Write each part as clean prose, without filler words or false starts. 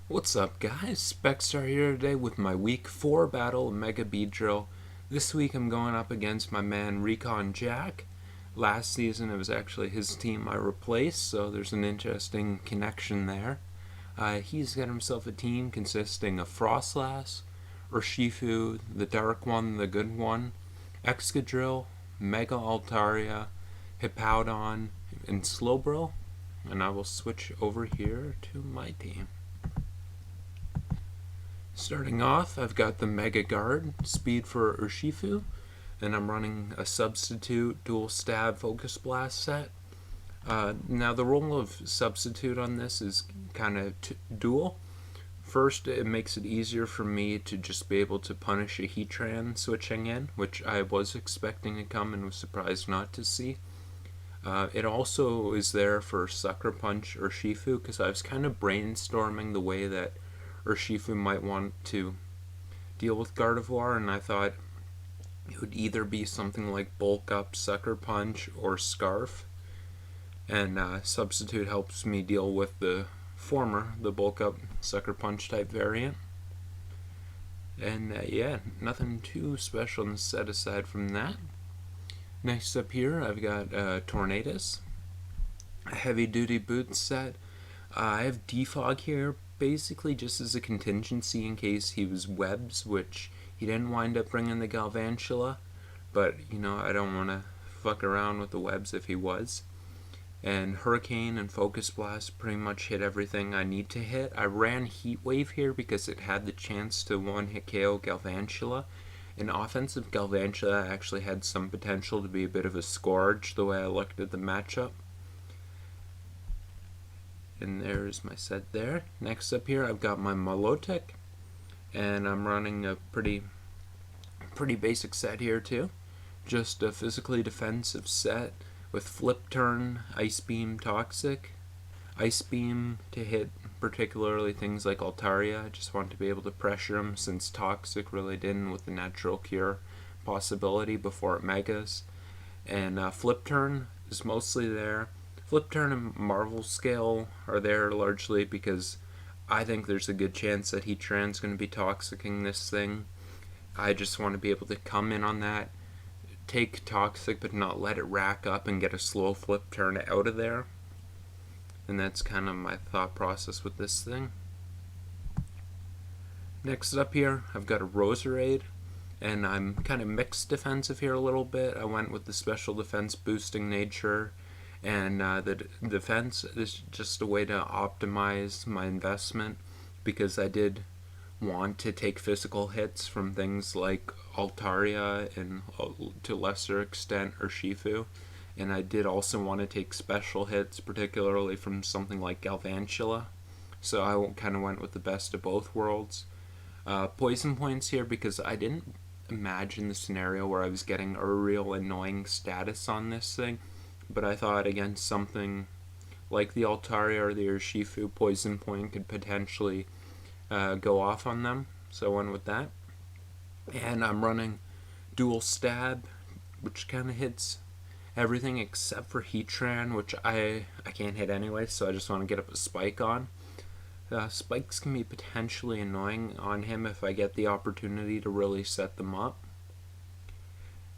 What's up, guys? Specstar here today with my week 4 battle of Mega Beedrill. This week I'm going up against my man Reconjack. Last season it was actually his team I replaced, so there's an interesting connection there. He's got himself a team consisting of Frostlass, Urshifu, the Dark One, the Good One, Excadrill, Mega Altaria, Hippowdon, and Slowbro. And I will switch over here to my team. Starting off, I've got the Mega Guard, speed for Urshifu, and I'm running a substitute dual stab focus blast set. Now the role of substitute on this is kind of dual. First, it makes it easier for me to just be able to punish a Heatran switching in, which I was expecting to come and was surprised not to see. It also is there for Sucker Punch Urshifu, because I was kind of brainstorming the way that Urshifu might want to deal with Gardevoir, and I thought it would either be something like Bulk Up, Sucker Punch, or Scarf. And Substitute helps me deal with the former, the Bulk Up, Sucker Punch type variant. And yeah, nothing too special in the set aside from that. Next up here, I've got Tornadus, a heavy duty boot set. I have Defog here, basically just as a contingency in case he was Webs, which he didn't wind up bringing the Galvantula, but you know, I don't want to fuck around with the Webs if he was. And Hurricane and Focus Blast pretty much hit everything I need to hit. I ran Heat Wave here because it had the chance to one-hit KO Galvantula. An offensive Galvantula actually had some potential to be a bit of a scourge the way I looked at the matchup. And there's my set there. Next up here, I've got my Milotic, and I'm running a pretty basic set here too. Just a physically defensive set with Flip Turn, Ice Beam, Toxic. Ice Beam to hit particularly things like Altaria. I just want to be able to pressure him since Toxic really didn't with the Natural Cure possibility before it Megas. And Flip Turn is mostly there. Flip Turn and Marvel Scale are there largely because I think there's a good chance that Heatran's going to be Toxicing this thing. I just want to be able to come in on that, take Toxic but not let it rack up and get a slow Flip Turn out of there. And that's kind of my thought process with this thing. Next up here, I've got a Roserade, and I'm kind of mixed defensive here a little bit. I went with the special defense boosting nature, and the defense is just a way to optimize my investment because I did want to take physical hits from things like Altaria and to a lesser extent Urshifu, and I did also want to take special hits, particularly from something like Galvantula, so I kind of went with the best of both worlds. Poison points here because I didn't imagine the scenario where I was getting a real annoying status on this thing, but I thought against something like the Altaria or the Urshifu, Poison Point could potentially go off on them, so I went with that. And I'm running Dual Stab, which kind of hits everything except for Heatran, which I can't hit anyway, so I just want to get up a Spike on. Spikes can be potentially annoying on him if I get the opportunity to really set them up.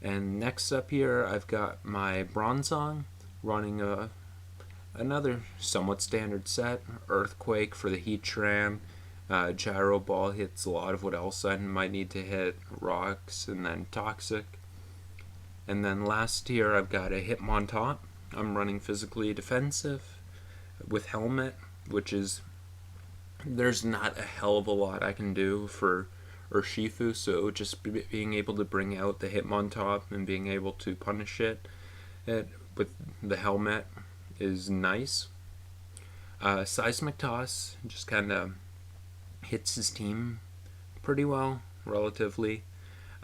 And next up here, I've got my Bronzong, running another somewhat standard set. Earthquake for the Heatran. Gyro Ball hits a lot of what else I might need to hit. Rocks, and then Toxic. And then last here, I've got a Hitmontop. I'm running physically defensive with Helmet, which is, there's not a hell of a lot I can do for Urshifu, so just being able to bring out the Hitmontop and being able to punish it with the Helmet is nice. Seismic Toss just kind of hits his team pretty well, relatively.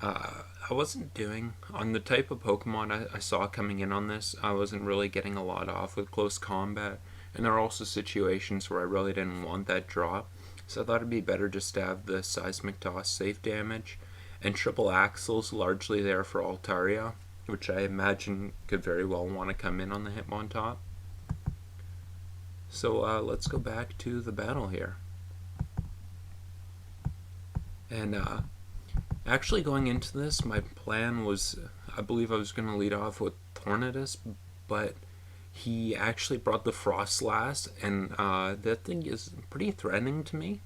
I wasn't doing, on the type of Pokemon I saw coming in on this, I wasn't really getting a lot off with close combat, and there are also situations where I really didn't want that drop, so I thought it'd be better just to have the Seismic Toss safe damage, and Triple Axle's largely there for Altaria, which I imagine could very well want to come in on the Hitmontop. So let's go back to the battle here. And actually going into this, my plan was, I believe I was going to lead off with Tornadus, but he actually brought the Frostlass, and that thing is pretty threatening to me.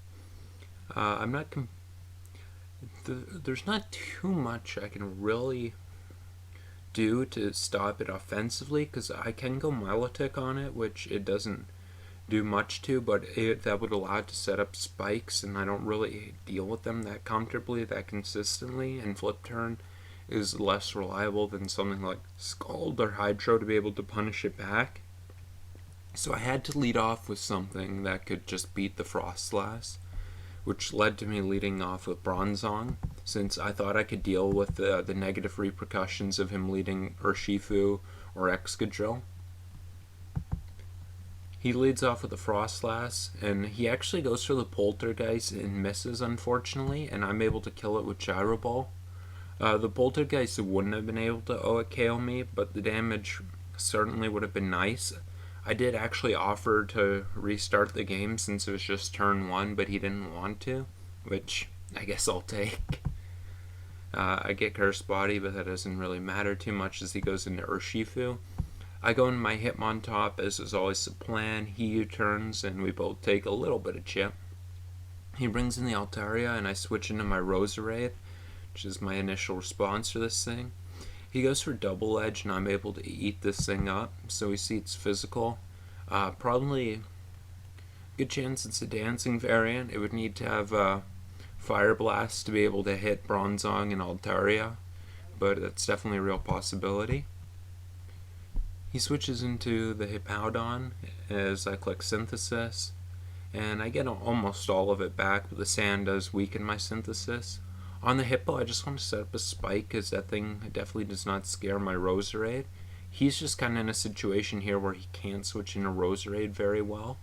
I'm not. There's not too much I can really do to stop it offensively, because I can go Milotic on it, which it doesn't do much to, but that would allow it to set up spikes, and I don't really deal with them that comfortably, that consistently, and Flip Turn is less reliable than something like Scald or Hydro to be able to punish it back. So I had to lead off with something that could just beat the Frostlass, which led to me leading off with Bronzong, since I thought I could deal with the negative repercussions of him leading Urshifu or Excadrill. He leads off with the Frostlass, and he actually goes for the Poltergeist and misses, unfortunately, and I'm able to kill it with Gyro Ball. The Poltergeist wouldn't have been able to KO me, but the damage certainly would have been nice. I did actually offer to restart the game since it was just turn 1, but he didn't want to, which I guess I'll take. I get Curse Body, but that doesn't really matter too much as he goes into Urshifu. I go in my Hitmontop, as is always the plan. He U-turns, and we both take a little bit of chip. He brings in the Altaria, and I switch into my Roserade, which is my initial response to this thing. He goes for Double Edge, and I'm able to eat this thing up, so we see it's physical. Probably good chance it's a dancing variant. It would need to have Fire Blast to be able to hit Bronzong and Altaria, but that's definitely a real possibility. He switches into the Hippowdon as I click Synthesis, and I get almost all of it back, but the sand does weaken my Synthesis. On the Hippo, I just want to set up a spike, because that thing definitely does not scare my Roserade. He's just kind of in a situation here where he can't switch into Roserade very well.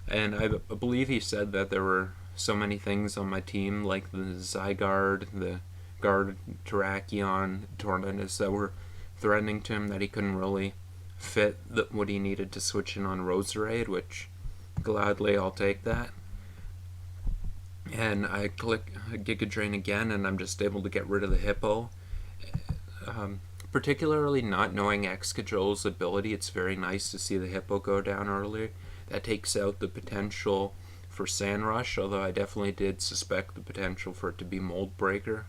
And I believe he said that there were so many things on my team, like the Zygarde, the Guard Terrakion, Tornadus, that were threatening to him, that he couldn't really fit what he needed to switch in on Roserade, which gladly I'll take that. And I click Giga Drain again, and I'm just able to get rid of the Hippo. Particularly not knowing Excadrill's ability, it's very nice to see the Hippo go down earlier. That takes out the potential for Sand Rush, although I definitely did suspect the potential for it to be Mold Breaker.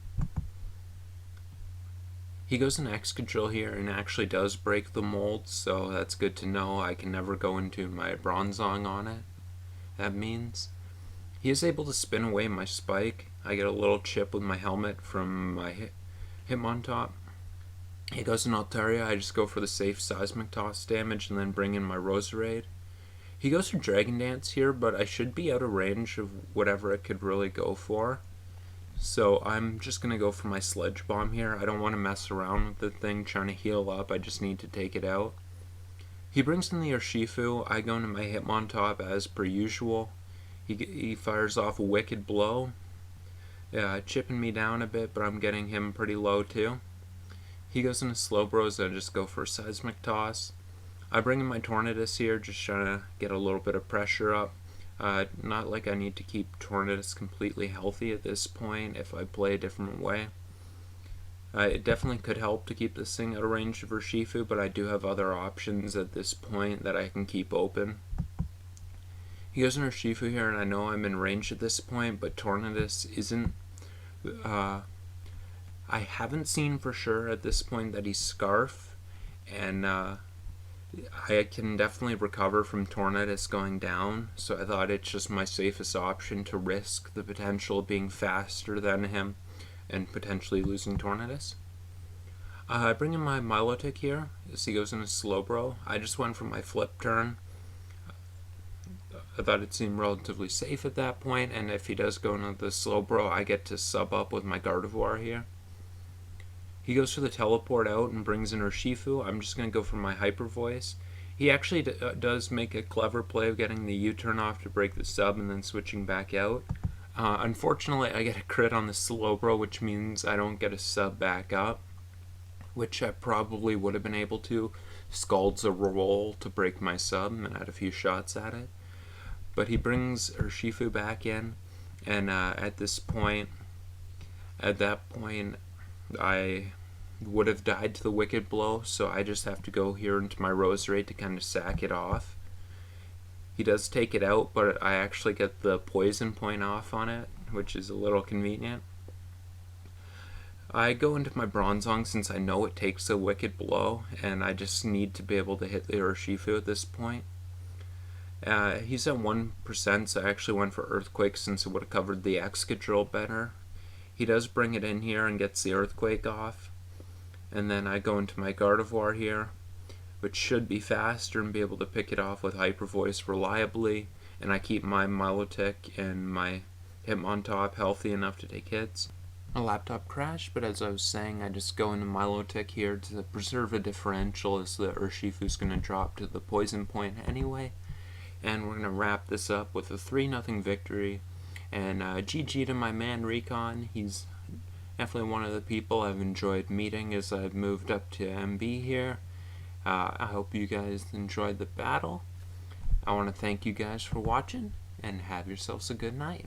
He goes in Excadrill here and actually does break the mold, so that's good to know. I can never go into my Bronzong on it, that means. He is able to spin away my Spike. I get a little chip with my helmet from my Hitmontop. He goes in Altaria, I just go for the safe Seismic Toss damage and then bring in my Roserade. He goes for Dragon Dance here, but I should be out of range of whatever it could really go for. So I'm just going to go for my Sledge Bomb here. I don't want to mess around with the thing trying to heal up. I just need to take it out. He brings in the Urshifu. I go into my Hitmontop as per usual. He fires off a Wicked Blow. Chipping me down a bit, but I'm getting him pretty low too. He goes into Slowbro, I just go for a Seismic Toss. I bring in my Tornadus here, just trying to get a little bit of pressure up. Not like I need to keep Tornadus completely healthy at this point if I play a different way. It definitely could help to keep this thing out of range of Urshifu, but I do have other options at this point that I can keep open. He goes in Urshifu here, and I know I'm in range at this point, but Tornadus isn't. I haven't seen for sure at this point that he's Scarf, and I can definitely recover from Tornadus going down, so I thought it's just my safest option to risk the potential of being faster than him and potentially losing Tornadus. I bring in my Milotic here as he goes into Slowbro. I just went for my Flip Turn. I thought it seemed relatively safe at that point, and if he does go into the Slowbro, I get to sub up with my Gardevoir here. He goes for the Teleport out and brings in Urshifu. I'm just going to go for my Hyper Voice. He actually does make a clever play of getting the U-turn off to break the sub and then switching back out. Unfortunately, I get a crit on the Slowbro, which means I don't get a sub back up, which I probably would have been able to. Scald's a roll to break my sub and I had a few shots at it. But he brings Urshifu back in, And at that point, I would have died to the Wicked Blow, so I just have to go here into my Rosary to kind of sack it off. He does take it out, but I actually get the poison point off on it, which is a little convenient. I go into my Bronzong since I know it takes a Wicked Blow, and I just need to be able to hit the Urshifu at this point. He's at 1%, so I actually went for Earthquake since it would have covered the Excadrill better. He does bring it in here and gets the Earthquake off. And then I go into my Gardevoir here, which should be faster and be able to pick it off with Hyper Voice reliably. And I keep my Milotic and my Hitmontop healthy enough to take hits. My laptop crashed, but as I was saying, I just go into Milotic here to preserve a differential as the Urshifu's going to drop to the poison point anyway. And we're going to wrap this up with a 3-0 victory. And GG to my man Recon. He's definitely one of the people I've enjoyed meeting as I've moved up to MB here. I hope you guys enjoyed the battle. I want to thank you guys for watching, and have yourselves a good night.